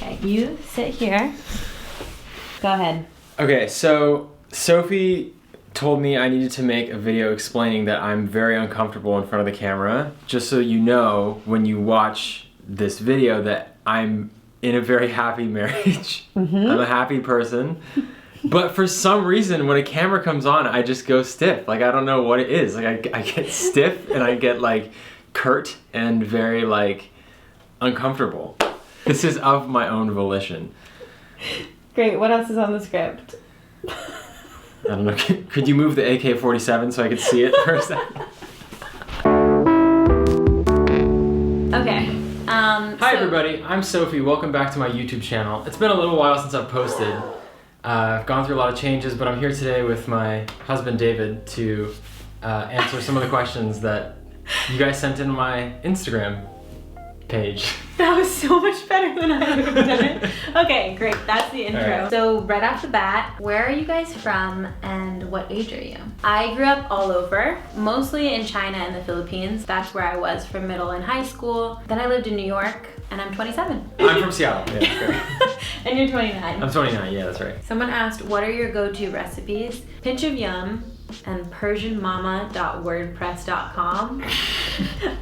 Okay, you sit here. Go ahead. Okay, so Sophie told me I needed to make a video explaining that I'm very uncomfortable in front of the camera. Just so you know, when you watch this video, that I'm in a very happy marriage. I'm a happy person. But for some reason, when a camera comes on, I just go stiff. Like, I don't know what it is. Like, I get stiff and I get like curt and very like uncomfortable. This is of my own volition. Great, what else is on the script? I don't know, could you move the AK-47 so I could see it for a second? Okay. Hi everybody, I'm Sophie. Welcome back to my YouTube channel. It's been a little while since I've posted. I've gone through a lot of changes, but I'm here today with my husband David to answer some of the questions that you guys sent in my Instagram page. That was so much better than I would have done it. Okay, great. That's the intro. Right. So right off the bat, where are you guys from and what age are you? I grew up all over, mostly in China and the Philippines. That's where I was for middle and high school. Then I lived in New York and I'm 27. I'm from Seattle. Yeah, that's great. And you're 29. I'm 29, yeah, that's right. Someone asked, what are your go-to recipes? Pinch of Yum and PersianMama.wordpress.com.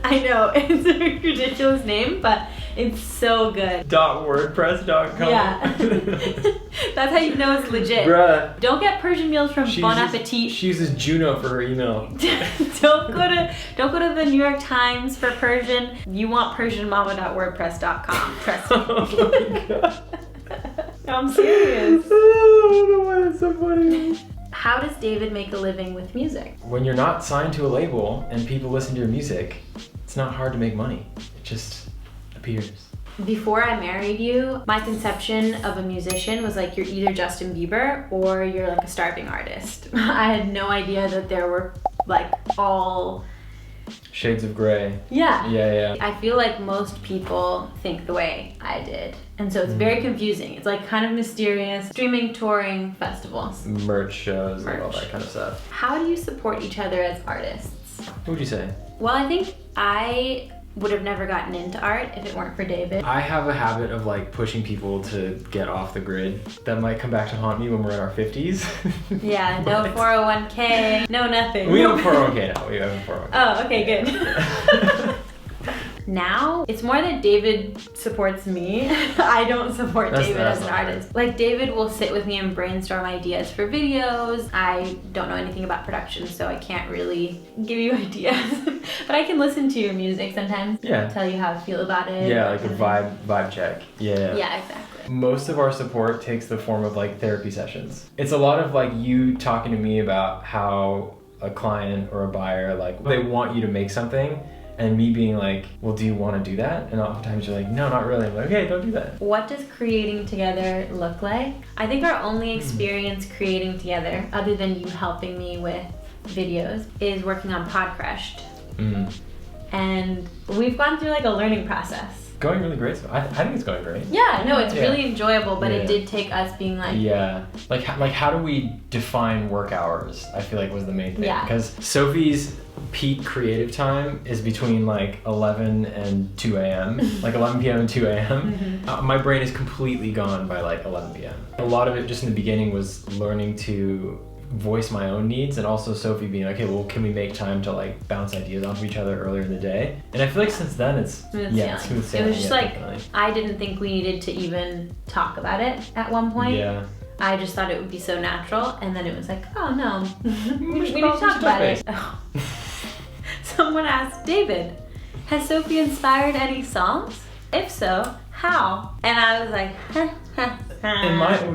I know, it's a ridiculous name, but it's so good. .wordpress.com. Yeah. That's how you know it's legit. Bruh. Don't get Persian meals from Bon Appetit. She uses Juno for her email. Don't go to the New York Times for Persian. You want PersianMama.wordpress.com. Trust me. Oh my god. I'm serious. I don't know why that's so funny. How does David make a living with music? When you're not signed to a label and people listen to your music, it's not hard to make money. It just appears. Before I married you, my conception of a musician was like you're either Justin Bieber or you're like a starving artist. I had no idea that there were like all shades of gray. Yeah. Yeah. I feel like most people think the way I did. And so it's very confusing. It's like kind of mysterious. Streaming, touring, festivals. Merch shows, and all that kind of stuff. How do you support each other as artists? What would you say? Well, I think I would have never gotten into art if it weren't for David. I have a habit of like pushing people to get off the grid. That might come back to haunt me when we're in our 50s. Yeah, no 401k, no nothing. We have a 401k now. We have a 401k. Oh, okay, good. Now, it's more that David supports me. I don't support David as an artist. Like, David will sit with me and brainstorm ideas for videos. I don't know anything about production, so I can't really give you ideas. But I can listen to your music sometimes. Yeah. Tell you how I feel about it. Yeah, like a vibe check. Yeah. Yeah, exactly. Most of our support takes the form of like therapy sessions. It's a lot of like you talking to me about how a client or a buyer, like they want you to make something. And me being like, well, do you want to do that? And oftentimes you're like, no, not really. I'm like, okay, don't do that. What does creating together look like? I think our only experience creating together, other than you helping me with videos, is working on Podcrushed. And we've gone through like a learning process. Going really great. So I think it's going great. Yeah, no, it's really enjoyable, but it did take us being like... Yeah, like how do we define work hours? I feel like was the main thing. Yeah. Because Sophie's peak creative time is between like 11 and 2 a.m. Like 11 p.m. and 2 a.m. My brain is completely gone by like 11 p.m. A lot of it just in the beginning was learning to voice my own needs, and also Sophie being like, okay, well, can we make time to like bounce ideas off of each other earlier in the day? And I feel like since then it's smooth sailing. It was just like, definitely. I didn't think we needed to even talk about it at one point. Yeah. I just thought it would be so natural, and then it was like, oh no, we need to talk about it. Someone asked, David, has Sophie inspired any songs? If so, how? And I was like, And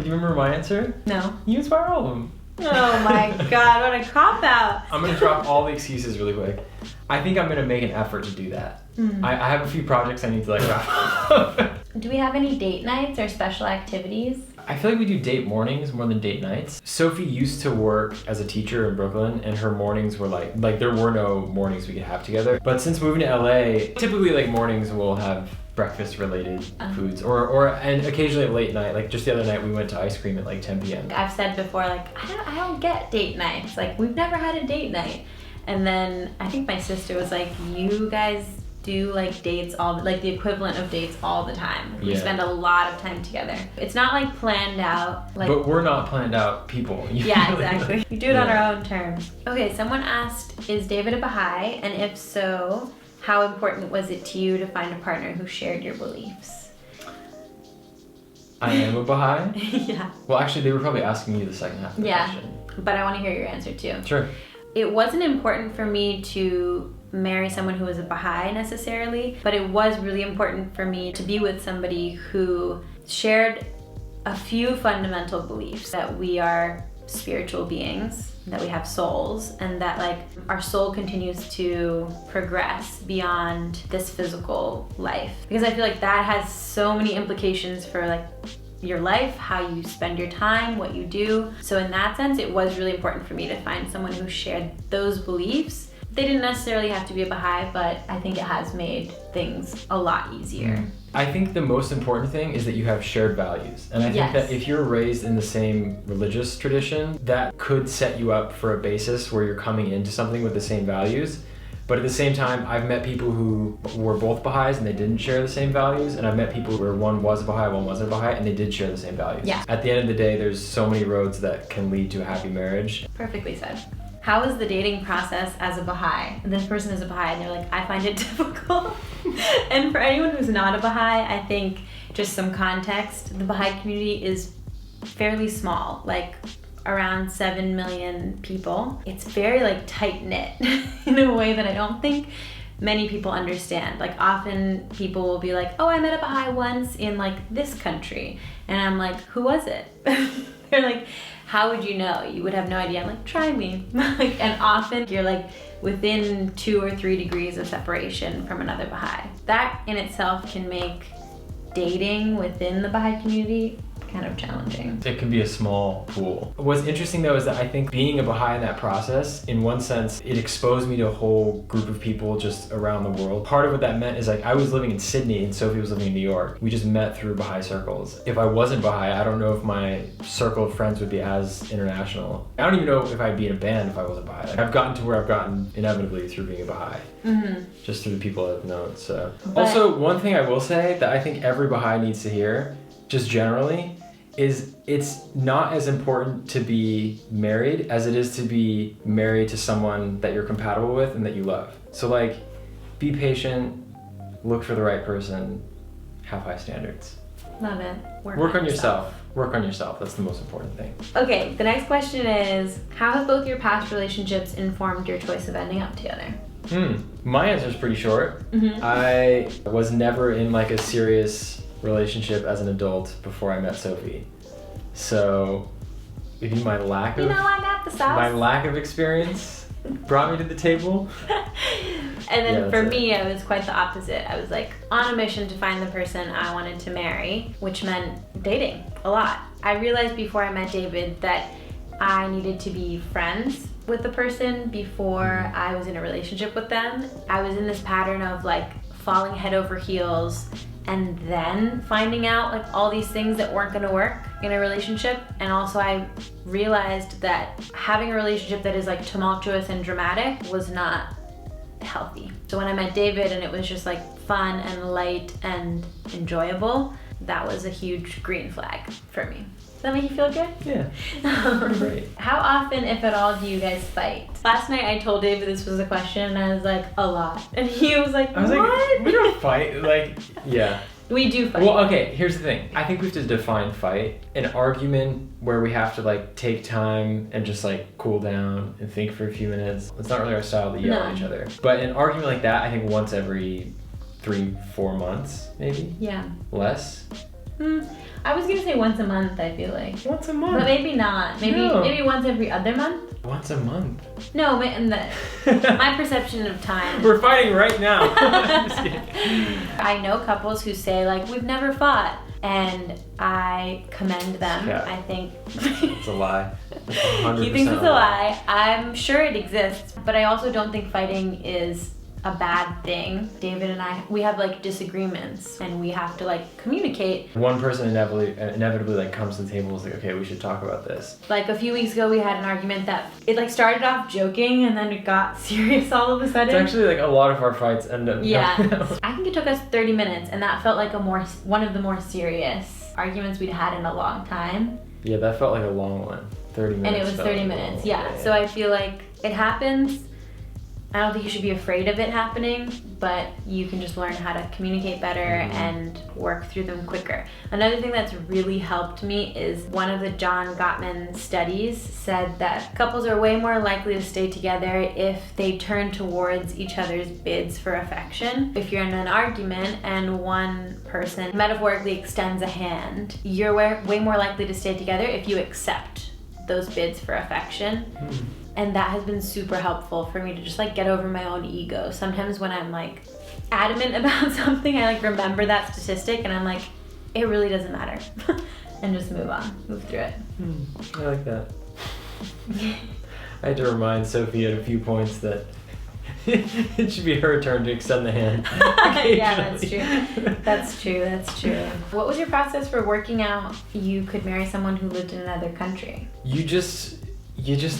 do you remember my answer? No. You inspire all of them. Oh my god, what a cop-out. I'm gonna drop all the excuses really quick. I think I'm gonna make an effort to do that. I have a few projects I need to like wrap up. Do we have any date nights or special activities? I feel like we do date mornings more than date nights. Sophie used to work as a teacher in Brooklyn, and her mornings were like there were no mornings we could have together. But since moving to LA, typically like mornings we'll have breakfast related foods and occasionally at late night. Like just the other night we went to ice cream at like 10 p.m. I've said before, like I don't get date nights. Like we've never had a date night. And then I think my sister was like, you guys do like dates like the equivalent of dates all the time. We spend a lot of time together. It's not like planned out. Like, but we're not planned out people. Yeah, exactly. We do it on our own terms. Okay, someone asked, is David a Baha'i? And if so, how important was it to you to find a partner who shared your beliefs? I am a Baha'i? Yeah. Well, actually, they were probably asking you the second half of the question. But I want to hear your answer too. Sure. It wasn't important for me to marry someone who was a Baha'i necessarily, but it was really important for me to be with somebody who shared a few fundamental beliefs, that we are spiritual beings, that we have souls, and that like our soul continues to progress beyond this physical life. Because I feel like that has so many implications for like your life, how you spend your time, what you do. So in that sense, it was really important for me to find someone who shared those beliefs. They didn't necessarily have to be a Baha'i, but I think it has made things a lot easier. I think the most important thing is that you have shared values. And I think that if you're raised in the same religious tradition, that could set you up for a basis where you're coming into something with the same values. But at the same time, I've met people who were both Baha'is and they didn't share the same values. And I've met people where one was a Baha'i, one wasn't a Baha'i, and they did share the same values. Yeah. At the end of the day, there's so many roads that can lead to a happy marriage. Perfectly said. How is the dating process as a Baha'i? This person is a Baha'i and they're like, I find it difficult. And for anyone who's not a Baha'i, I think just some context, the Baha'i community is fairly small, like around 7 million people. It's very like tight-knit in a way that I don't think many people understand. Like often people will be like, oh, I met a Baha'i once in like this country. And I'm like, who was it? They're like, how would you know? You would have no idea. I'm like, try me. And often you're like within 2 or 3 degrees of separation from another Baha'i. That in itself can make dating within the Baha'i community kind of challenging. It can be a small pool. What's interesting though is that I think being a Baha'i in that process, in one sense, it exposed me to a whole group of people just around the world. Part of what that meant is like I was living in Sydney and Sophie was living in New York. We just met through Baha'i circles. If I wasn't Baha'i, I don't know if my circle of friends would be as international. I don't even know if I'd be in a band if I wasn't Baha'i. I've gotten to where I've gotten inevitably through being a Baha'i. Just through the people I've known. So. Also, one thing I will say that I think every Baha'i needs to hear, just generally, is it's not as important to be married as it is to be married to someone that you're compatible with and that you love. So like, be patient, look for the right person, have high standards. Love it. Work on yourself. Work on yourself. That's the most important thing. Okay, the next question is, how have both your past relationships informed your choice of ending up together? My answer is pretty short. I was never in like a serious relationship as an adult before I met Sophie. So maybe my lack of I'm at the sauce. My lack of experience brought me to the table. And then for me, I was quite the opposite. I was like on a mission to find the person I wanted to marry, which meant dating a lot. I realized before I met David that I needed to be friends with the person before I was in a relationship with them. I was in this pattern of like falling head over heels and then finding out like all these things that weren't gonna work in a relationship. And also I realized that having a relationship that is like tumultuous and dramatic was not healthy. So when I met David and it was just like fun and light and enjoyable, that was a huge green flag for me. Does that make you feel good? Yeah, pretty great. How often, if at all, do you guys fight? Last night I told David this was a question and I was like, a lot. And he was like, what? Like, we don't fight, like, yeah. We do fight. Well, okay, here's the thing. I think we have to define fight. An argument where we have to like take time and just like cool down and think for a few minutes. It's not really our style to yell at each other. But an argument like that, I think once every 3-4 months, maybe? Yeah. Less? I was gonna say once a month, I feel like. Once a month? But maybe not. Maybe once every other month? Once a month? No, my perception of time. We're fighting right now. I'm just kidding. I know couples who say like, we've never fought. And I commend them. Yeah. I think it's a lie. It's 100% he thinks it's a lie. I'm sure it exists, but I also don't think fighting is a bad thing. David and I, we have like disagreements and we have to like communicate. One person inevitably like comes to the table and is like, okay, we should talk about this. Like a few weeks ago we had an argument that it like started off joking and then it got serious all of a sudden. It's actually like a lot of our fights end up. Yeah. I think it took us 30 minutes and that felt like one of the more serious arguments we'd had in a long time. Yeah, that felt like a long one. 30 minutes. And it was 30 minutes, yeah. So I feel like it happens. I don't think you should be afraid of it happening, but you can just learn how to communicate better and work through them quicker. Another thing that's really helped me is one of the John Gottman studies said that couples are way more likely to stay together if they turn towards each other's bids for affection. If you're in an argument and one person metaphorically extends a hand, you're way more likely to stay together if you accept those bids for affection. And that has been super helpful for me to just like get over my own ego. Sometimes when I'm like adamant about something, I like remember that statistic and I'm like, it really doesn't matter. And just move through it. I like that. I had to remind Sophie at a few points that it should be her turn to extend the hand. Yeah, that's true. That's true. What was your process for working out you could marry someone who lived in another country? You just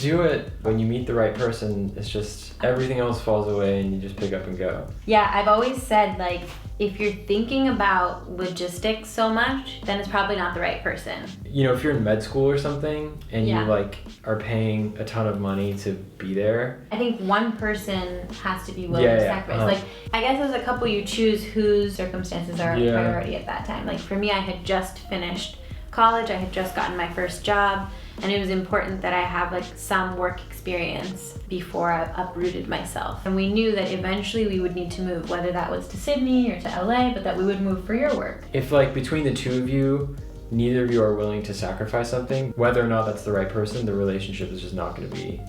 do it. When you meet the right person, it's just everything else falls away and you just pick up and go. Yeah, I've always said like if you're thinking about logistics so much, then it's probably not the right person. You know, if you're in med school or something and you like are paying a ton of money to be there, I think one person has to be willing to sacrifice. Like I guess as a couple you choose whose circumstances are a priority at that time. Like for me, I had just finished college, I had just gotten my first job, and it was important that I have like some work experience before I uprooted myself. And we knew that eventually we would need to move, whether that was to Sydney or to LA, but that we would move for your work. If like between the two of you, neither of you are willing to sacrifice something, whether or not that's the right person, the relationship is just not going to be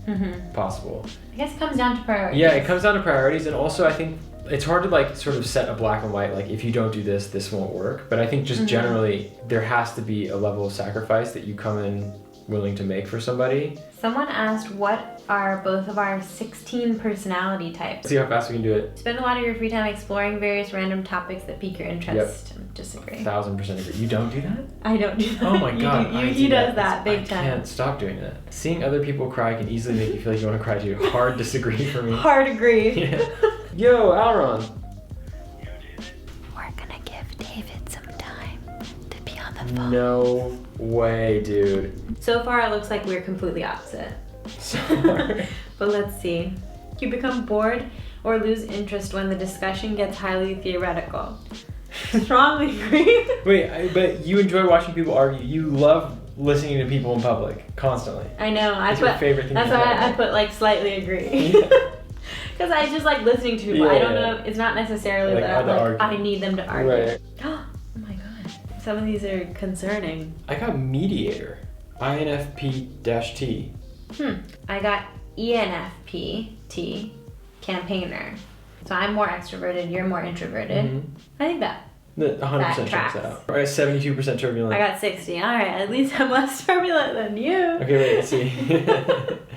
possible. I guess it comes down to priorities. Yeah, it comes down to priorities, and also I think it's hard to like sort of set a black and white, like if you don't do this, this won't work. But I think just generally there has to be a level of sacrifice that you come in willing to make for somebody. Someone asked, what are both of our 16 personality types? See how fast we can do it. Spend a lot of your free time exploring various random topics that pique your interest. Disagree. 1000% agree. You don't do that? I don't do that. Oh my god. He does that big time. I can't stop doing that. Seeing other people cry can easily make you feel like you want to cry too. Hard disagree for me. Hard agree. Yeah. Yo, Alron. We're gonna give David some time to be on the phone. No way, dude. So far it looks like we're completely opposite. Sorry. But let's see. You become bored or lose interest when the discussion gets highly theoretical. Strongly agree. Wait, but you enjoy watching people argue. You love listening to people in public constantly. I know. That's your favorite thing. That's why I put like slightly agree. Because I just like listening to people. I don't know. It's not necessarily like, that I need them to argue. Right. Oh my god. Some of these are concerning. I got mediator. INFP-T. I got ENFP-T, campaigner. So I'm more extroverted, you're more introverted. I think that 100% checks out. I got 72% turbulent. I got 60. Alright, at least I'm less turbulent than you. Okay, wait, let's see.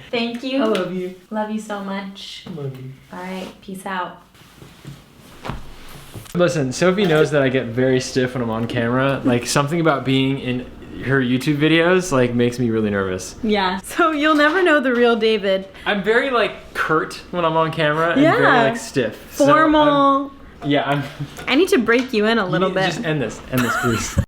Thank you. I love you. Love you so much. I love you. Alright, peace out. Listen, Sophie knows that I get very stiff when I'm on camera. Like something about being in her YouTube videos like makes me really nervous. Yeah. So you'll never know the real David. I'm very like curt when I'm on camera and very like stiff. Formal. So I need to break you in a little bit. Just end this please.